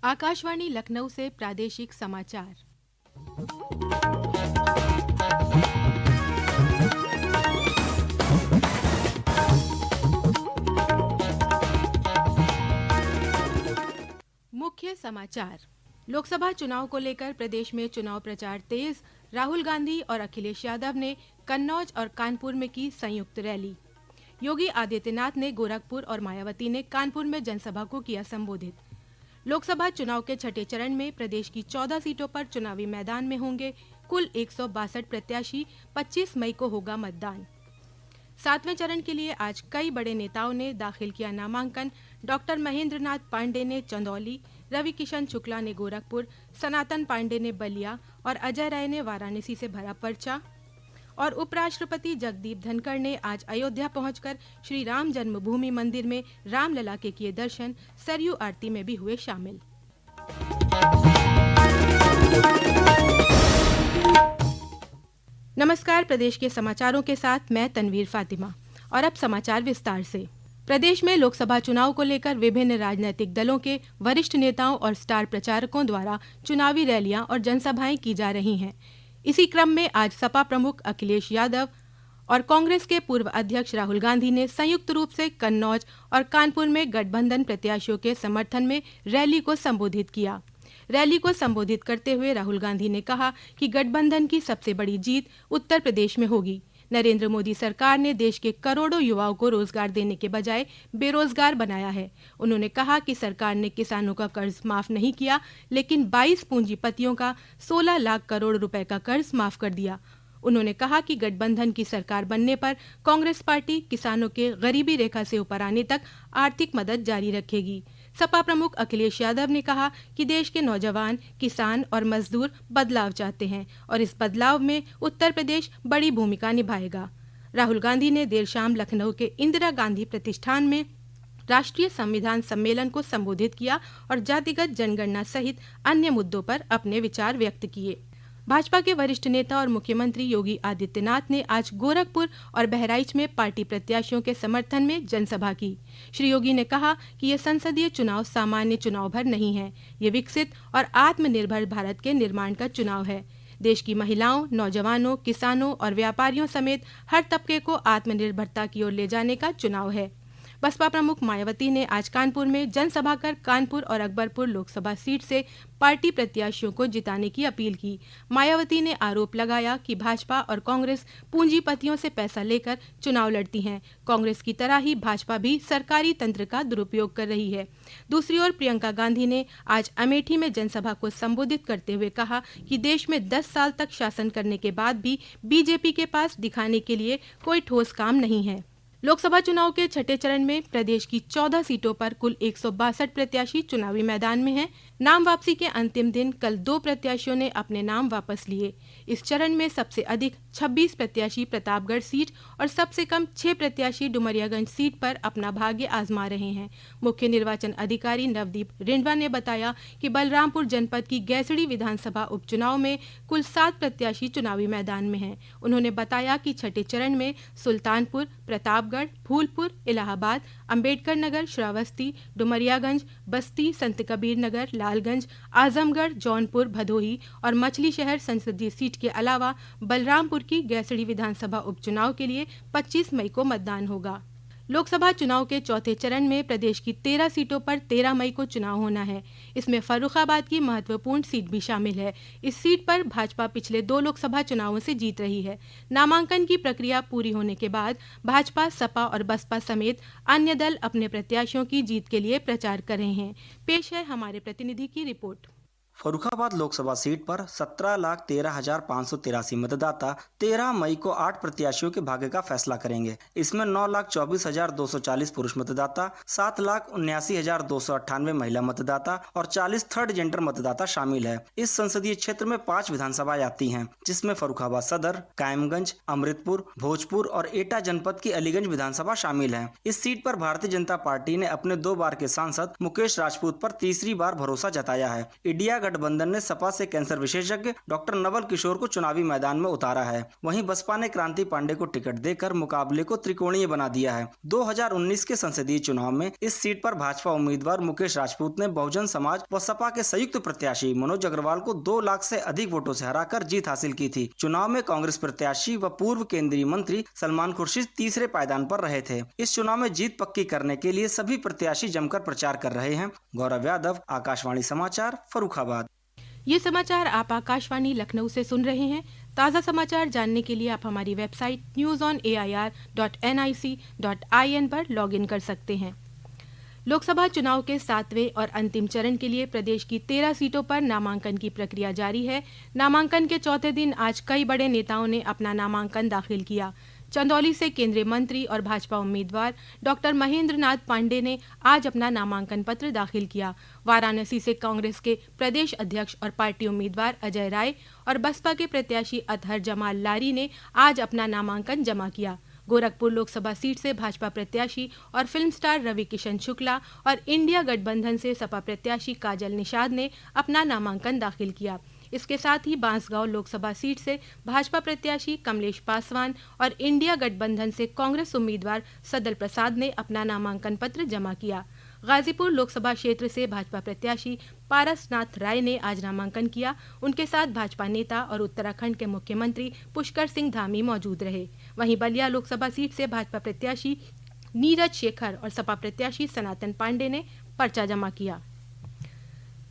आकाशवाणी लखनऊ से प्रादेशिक समाचार। मुख्य समाचार। लोकसभा चुनाव को लेकर प्रदेश में चुनाव प्रचार तेज। राहुल गांधी और अखिलेश यादव ने कन्नौज और कानपुर में की संयुक्त रैली। योगी आदित्यनाथ ने गोरखपुर और मायावती ने कानपुर में जनसभा को किया संबोधित। लोकसभा चुनाव के छठे चरण में प्रदेश की 14 सीटों पर चुनावी मैदान में होंगे कुल 162 प्रत्याशी। 25 मई को होगा मतदान। 7वें चरण के लिए आज कई बड़े नेताओं ने दाखिल किया नामांकन। डॉक्टर महेंद्र नाथ पांडे ने चंदौली, रवि किशन शुक्ला ने गोरखपुर, सनातन पांडे ने बलिया और अजय राय ने वाराणसी से भरा पर्चा। और उपराष्ट्रपति जगदीप धनखड़ ने आज अयोध्या पहुंचकर श्री राम जन्मभूमि मंदिर में रामलला के किए दर्शन। सरयू आरती में भी हुए शामिल। नमस्कार, प्रदेश के समाचारों के साथ मैं तनवीर फातिमा। और अब समाचार विस्तार से। प्रदेश में लोकसभा चुनाव को लेकर विभिन्न राजनीतिक दलों के वरिष्ठ नेताओं और स्टार प्रचारकों द्वारा चुनावी रैलियां और जनसभाएं की जा रही हैं। इसी क्रम में आज सपा प्रमुख अखिलेश यादव और कांग्रेस के पूर्व अध्यक्ष राहुल गांधी ने संयुक्त रूप से कन्नौज और कानपुर में गठबंधन प्रत्याशियों के समर्थन में रैली को संबोधित किया। रैली को संबोधित करते हुए राहुल गांधी ने कहा कि गठबंधन की सबसे बड़ी जीत उत्तर प्रदेश में होगी। नरेंद्र मोदी सरकार ने देश के करोड़ों युवाओं को रोजगार देने के बजाय बेरोजगार बनाया है। उन्होंने कहा कि सरकार ने किसानों का कर्ज माफ नहीं किया, लेकिन 22 पूंजीपतियों का 16 लाख करोड़ रुपए का कर्ज माफ कर दिया। उन्होंने कहा कि गठबंधन की सरकार बनने पर कांग्रेस पार्टी किसानों के गरीबी रेखा से ऊपर आने तक आर्थिक मदद जारी रखेगी। सपा प्रमुख अखिलेश यादव ने कहा कि देश के नौजवान, किसान और मजदूर बदलाव चाहते हैं और इस बदलाव में उत्तर प्रदेश बड़ी भूमिका निभाएगा। राहुल गांधी ने देर शाम लखनऊ के इंदिरा गांधी प्रतिष्ठान में राष्ट्रीय संविधान सम्मेलन को संबोधित किया और जातिगत जनगणना सहित अन्य मुद्दों पर अपने विचार व्यक्त किए। भाजपा के वरिष्ठ नेता और मुख्यमंत्री योगी आदित्यनाथ ने आज गोरखपुर और बहराइच में पार्टी प्रत्याशियों के समर्थन में जनसभा की। श्री योगी ने कहा कि ये संसदीय चुनाव सामान्य चुनाव भर नहीं है, ये विकसित और आत्मनिर्भर भारत के निर्माण का चुनाव है। देश की महिलाओं, नौजवानों, किसानों और व्यापारियों समेत हर तबके को आत्मनिर्भरता की ओर ले जाने का चुनाव है। बसपा प्रमुख मायावती ने आज कानपुर में जनसभा कर कानपुर और अकबरपुर लोकसभा सीट से पार्टी प्रत्याशियों को जिताने की अपील की। मायावती ने आरोप लगाया कि भाजपा और कांग्रेस पूंजीपतियों से पैसा लेकर चुनाव लड़ती हैं। कांग्रेस की तरह ही भाजपा भी सरकारी तंत्र का दुरुपयोग कर रही है। दूसरी ओर प्रियंका गांधी ने आज अमेठी में जनसभा को संबोधित करते हुए कहा कि देश में 10 साल तक शासन करने के बाद भी बीजेपी के पास दिखाने के लिए कोई ठोस काम नहीं है। लोकसभा चुनाव के छठे चरण में प्रदेश की 14 सीटों पर कुल 162 प्रत्याशी चुनावी मैदान में हैं। नाम वापसी के अंतिम दिन कल 2 प्रत्याशियों ने अपने नाम वापस लिए। इस चरण में सबसे अधिक 26 प्रत्याशी प्रतापगढ़ सीट और सबसे कम 6 प्रत्याशी डुमरियागंज सीट पर अपना भाग्य आजमा रहे हैं। मुख्य निर्वाचन अधिकारी नवदीप रिंडवा ने बताया कि बलरामपुर जनपद की गैसड़ी विधानसभा उपचुनाव में कुल 7 प्रत्याशी चुनावी मैदान में हैं। उन्होंने बताया कि छठे चरण में सुल्तानपुर, प्रतापगढ़, फूलपुर, इलाहाबाद, अंबेडकर नगर, श्रावस्ती, डुमरियागंज, बस्ती, संत कबीर नगर, लालगंज, आजमगढ़, जौनपुर, भदोही और मछली शहर संसदीय सीट के अलावा बलरामपुर की गैसड़ी विधानसभा उपचुनाव के लिए 25 मई को मतदान होगा। लोकसभा चुनाव के चौथे चरण में प्रदेश की 13 सीटों पर 13 मई को चुनाव होना है। इसमें फर्रुखाबाद की महत्वपूर्ण सीट भी शामिल है। इस सीट पर भाजपा पिछले 2 लोकसभा चुनावों से जीत रही है। नामांकन की प्रक्रिया पूरी होने के बाद भाजपा, सपा और बसपा समेत अन्य दल अपने प्रत्याशियों की जीत के लिए प्रचार कर रहे हैं। पेश है हमारे प्रतिनिधि की रिपोर्ट। फर्रुखाबाद लोकसभा सीट पर 17,13,583 मतदाता 13 मई को 8 प्रत्याशियों के भाग्य का फैसला करेंगे। इसमें 9,24,240 पुरुष मतदाता, 7,79,298 महिला मतदाता और 40 थर्ड जेंडर मतदाता शामिल है। इस संसदीय क्षेत्र में 5 विधानसभाएं आती हैं, जिसमें फर्रुखाबाद सदर, कायमगंज, अमृतपुर, भोजपुर और एटा जनपद की अलीगंज विधानसभा शामिल है। इस सीट पर भारतीय जनता पार्टी ने अपने 2 बार के सांसद मुकेश राजपूत पर तीसरी बार भरोसा जताया है। इंडिया गठबंधन ने सपा से कैंसर विशेषज्ञ डॉक्टर नवल किशोर को चुनावी मैदान में उतारा है। वहीं बसपा ने क्रांति पांडे को टिकट देकर मुकाबले को त्रिकोणीय बना दिया है। 2019 के संसदीय चुनाव में इस सीट पर भाजपा उम्मीदवार मुकेश राजपूत ने बहुजन समाज व सपा के संयुक्त प्रत्याशी मनोज अग्रवाल को 2 लाख से अधिक वोटों से हराकर जीत हासिल की थी। चुनाव में कांग्रेस प्रत्याशी व पूर्व केंद्रीय मंत्री सलमान खुर्शीद तीसरे पायदान पर रहे थे। इस चुनाव में जीत पक्की करने के लिए सभी प्रत्याशी जमकर प्रचार कर रहे हैं। गौरव यादव, आकाशवाणी समाचार, फर्रुखाबाद। ये समाचार आप आकाशवाणी लखनऊ से सुन रहे हैं। ताज़ा समाचार जानने के लिए आप हमारी वेबसाइट newsonair.nic.in पर लॉगिन कर सकते हैं। लोकसभा चुनाव के 7वें और अंतिम चरण के लिए प्रदेश की 13 सीटों पर नामांकन की प्रक्रिया जारी है। नामांकन के चौथे दिन आज कई बड़े नेताओं ने अपना नामांकन दाखिल किया। चंदौली से केंद्रीय मंत्री और भाजपा उम्मीदवार डॉक्टर महेंद्र नाथ पांडे ने आज अपना नामांकन पत्र दाखिल किया। वाराणसी से कांग्रेस के प्रदेश अध्यक्ष और पार्टी उम्मीदवार अजय राय और बसपा के प्रत्याशी अतहर जमाल लारी ने आज अपना नामांकन जमा किया। गोरखपुर लोकसभा सीट से भाजपा प्रत्याशी और फिल्म स्टार रवि किशन शुक्ला और इंडिया गठबंधन से सपा प्रत्याशी काजल निषाद ने अपना नामांकन दाखिल किया। इसके साथ ही बांसगांव लोकसभा सीट से भाजपा प्रत्याशी कमलेश पासवान और इंडिया गठबंधन से कांग्रेस उम्मीदवार सदल प्रसाद ने अपना नामांकन पत्र जमा किया। गाजीपुर लोकसभा क्षेत्र से भाजपा प्रत्याशी पारसनाथ राय ने आज नामांकन किया। उनके साथ भाजपा नेता और उत्तराखंड के मुख्यमंत्री पुष्कर सिंह धामी मौजूद रहे। वहीं बलिया लोकसभा सीट से भाजपा प्रत्याशी नीरज शेखर और सपा प्रत्याशी सनातन पांडे ने पर्चा जमा किया।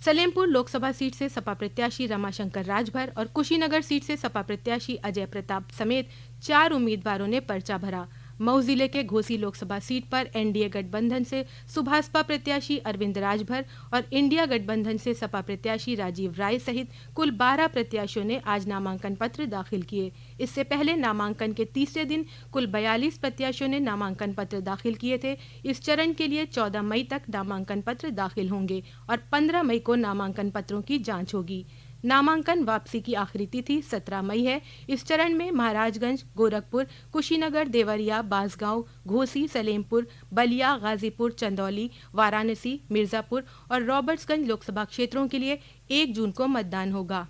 सलेमपुर लोकसभा सीट से सपा प्रत्याशी रमाशंकर राजभर और कुशीनगर सीट से सपा प्रत्याशी अजय प्रताप समेत 4 उम्मीदवारों ने पर्चा भरा। मऊ जिले के घोसी लोकसभा सीट पर एनडीए गठबंधन से सुभाषपा प्रत्याशी अरविंद राजभर और इंडिया गठबंधन से सपा प्रत्याशी राजीव राय सहित कुल 12 प्रत्याशियों ने आज नामांकन पत्र दाखिल किए। इससे पहले नामांकन के तीसरे दिन कुल 42 प्रत्याशियों ने नामांकन पत्र दाखिल किए थे। इस चरण के लिए 14 मई तक नामांकन पत्र दाखिल होंगे और 15 मई को नामांकन पत्रों की जांच होगी। नामांकन वापसी की आखिरी तिथि 17 मई है। इस चरण में महाराजगंज, गोरखपुर, कुशीनगर, देवरिया, बांसगांव, घोसी, सलेमपुर, बलिया, गाजीपुर, चंदौली, वाराणसी, मिर्जापुर और रॉबर्ट्सगंज लोकसभा क्षेत्रों के लिए 1 जून को मतदान होगा।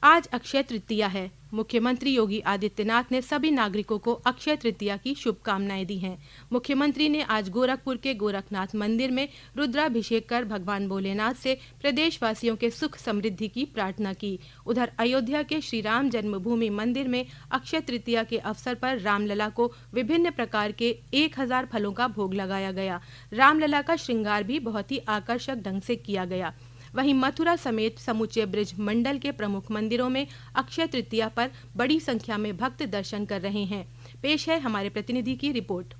आज अक्षय तृतीया है। मुख्यमंत्री योगी आदित्यनाथ ने सभी नागरिकों को अक्षय तृतीया की शुभकामनाएं दी हैं। मुख्यमंत्री ने आज गोरखपुर के गोरखनाथ मंदिर में रुद्राभिषेक कर भगवान भोलेनाथ से प्रदेशवासियों के सुख समृद्धि की प्रार्थना की। उधर अयोध्या के श्री राम जन्मभूमि मंदिर में अक्षय तृतीया के अवसर पर रामलला को विभिन्न प्रकार के 1000 फलों का भोग लगाया गया। रामलला का श्रृंगार भी बहुत ही आकर्षक ढंग से किया गया। वहीं मथुरा समेत समूचे ब्रिज मंडल के प्रमुख मंदिरों में अक्षय तृतीया पर बड़ी संख्या में भक्त दर्शन कर रहे हैं। पेश है हमारे प्रतिनिधि की रिपोर्ट।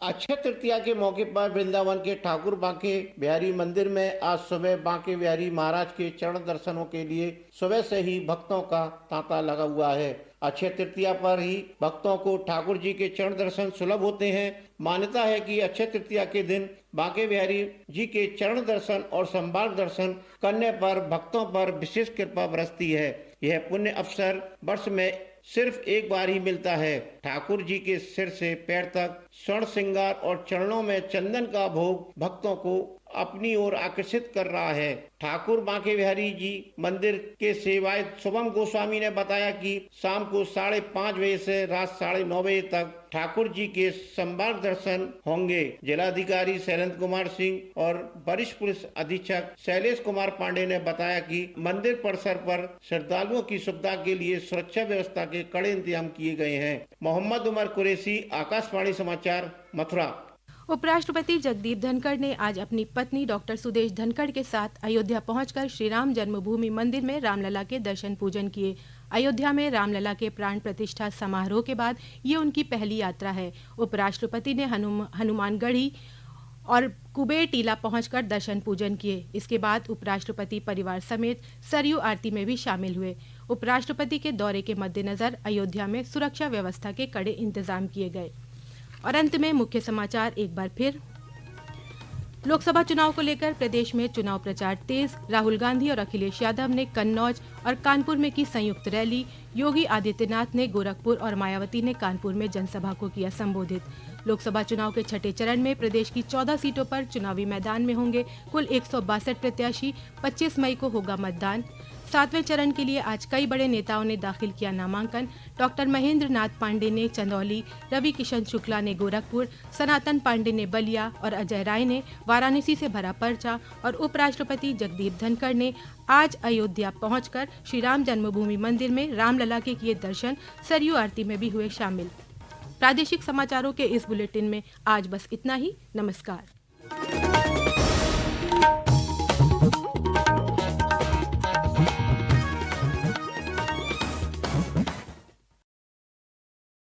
अक्षय तृतीया के मौके पर वृंदावन के ठाकुर बांके बिहारी मंदिर में आज सुबह बांके बिहारी महाराज के चरण दर्शनों के लिए सुबह से ही भक्तों का तांता लगा हुआ है। अक्षय तृतीया पर ही भक्तों को ठाकुर जी के चरण दर्शन सुलभ होते हैं। मान्यता है कि अक्षय तृतीया के दिन बांके बिहारी जी के चरण दर्शन और संभाग दर्शन करने पर भक्तों पर विशेष कृपा बरसती है। यह पुण्य अवसर वर्ष में सिर्फ एक बार ही मिलता है। ठाकुर जी के सिर से पैर तक स्वर्ण श्रृंगार और चरणों में चंदन का भोग भक्तों को अपनी ओर आकर्षित कर रहा है। ठाकुर बांके बिहारी जी मंदिर के सेवायत शुभम गोस्वामी ने बताया कि शाम को 5:30 बजे से रात 9:30 बजे तक ठाकुर जी के संभाग दर्शन होंगे। जिलाधिकारी शैलेंद्र कुमार सिंह और वरिष्ठ पुलिस अधीक्षक शैलेश कुमार पांडे ने बताया कि मंदिर परिसर पर श्रद्धालुओं की सुविधा के लिए सुरक्षा व्यवस्था के कड़े इंतजाम किए गए हैं। मोहम्मद उमर कुरैशी, आकाशवाणी समाचार, मथुरा। उपराष्ट्रपति जगदीप धनखड़ ने आज अपनी पत्नी डॉक्टर सुदेश धनखड़ के साथ अयोध्या पहुंचकर श्री राम जन्मभूमि मंदिर में रामलला के दर्शन पूजन किए। अयोध्या में रामलला के प्राण प्रतिष्ठा समारोह के बाद ये उनकी पहली यात्रा है। उपराष्ट्रपति ने हनुमानगढ़ी और कुबेर टीला पहुंचकर दर्शन पूजन किए। इसके बाद उपराष्ट्रपति परिवार समेत सरयू आरती में भी शामिल हुए। उपराष्ट्रपति के दौरे के मद्देनजर अयोध्या में सुरक्षा व्यवस्था के कड़े इंतजाम किए गए। और अंत में मुख्य समाचार एक बार फिर। लोकसभा चुनाव को लेकर प्रदेश में चुनाव प्रचार तेज। राहुल गांधी और अखिलेश यादव ने कन्नौज और कानपुर में की संयुक्त रैली। योगी आदित्यनाथ ने गोरखपुर और मायावती ने कानपुर में जनसभा को किया संबोधित। लोकसभा चुनाव के छठे चरण में प्रदेश की 14 सीटों पर चुनावी मैदान में होंगे कुल 162 प्रत्याशी। 25 मई को होगा मतदान। 7वें चरण के लिए आज कई बड़े नेताओं ने दाखिल किया नामांकन। डॉक्टर महेंद्र नाथ पांडे ने चंदौली, रवि किशन शुक्ला ने गोरखपुर, सनातन पांडे ने बलिया और अजय राय ने वाराणसी से भरा पर्चा और उपराष्ट्रपति जगदीप धनखड़ ने आज अयोध्या पहुंचकर श्री राम जन्मभूमि मंदिर में रामलला के किए दर्शन। सरयू आरती में भी हुए शामिल। प्रादेशिक समाचारों के इस बुलेटिन में आज बस इतना ही। नमस्कार।